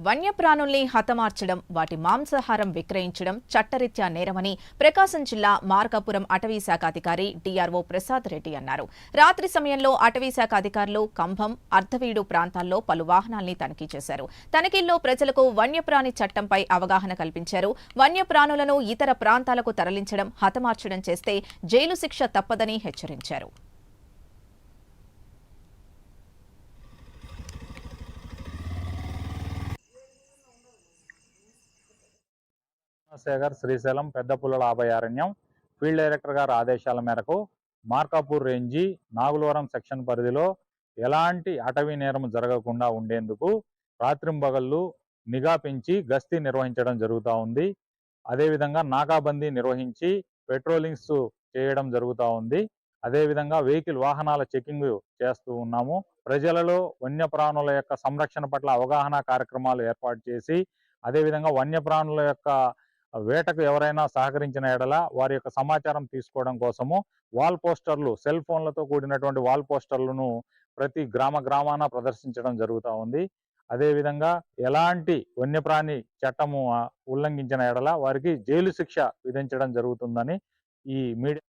వన్యప్రాణుల్ని హతమార్చడం, వాటి మాంసాహారం విక్రయించడం చట్టరీత్యా నేరమని ప్రకాశం జిల్లా మార్కాపురం అటవీశాఖ అధికారి డిఆర్ఓ ప్రసాద్ రెడ్డి అన్నారు. రాత్రి సమయంలో అటవీశాఖ అధికారులు కంభం, అర్ధవీడు ప్రాంతాల్లో పలు వాహనాల్ని తనిఖీ చేశారు. తనిఖీల్లో ప్రజలకు వన్యప్రాణి చట్టంపై అవగాహన కల్పించారు. వన్యప్రాణులను ఇతర ప్రాంతాలకు తరలించడం, హతమార్చడం చేస్తే జైలు శిక్ష తప్పదని హెచ్చరించారు. శేఖర్ శ్రీశైలం పెద్ద పుల్లల అభయారణ్యం ఫీల్డ్ డైరెక్టర్ గారి ఆదేశాల మేరకు మార్కాపూర్ రేంజి నాగులవరం సెక్షన్ పరిధిలో ఎలాంటి అటవీ నేరం జరగకుండా ఉండేందుకు రాత్రింబగళ్ళు నిఘా పెంచి గస్తీ నిర్వహించడం జరుగుతూ ఉంది. అదేవిధంగా నాకాబందీ నిర్వహించి పెట్రోలింగ్స్ చేయడం జరుగుతూ ఉంది. అదేవిధంగా వాహనాల చెకింగ్ చేస్తూ ఉన్నాము. ప్రజలలో వన్యప్రాణుల యొక్క సంరక్షణ పట్ల అవగాహన కార్యక్రమాలు ఏర్పాటు చేసి అదేవిధంగా వన్యప్రాణుల యొక్క వేటకు ఎవరైనా సహకరించిన ఎడల వారి యొక్క సమాచారం తీసుకోవడం కోసము వాల్ పోస్టర్లు, సెల్ ఫోన్లతో కూడినటువంటి వాల్ పోస్టర్లను ప్రతి గ్రామాన ప్రదర్శించడం జరుగుతూ ఉంది. అదేవిధంగా ఎలాంటి వన్యప్రాణి చట్టము ఉల్లంఘించిన ఎడల వారికి జైలు శిక్ష విధించడం జరుగుతుందని ఈ మీడియా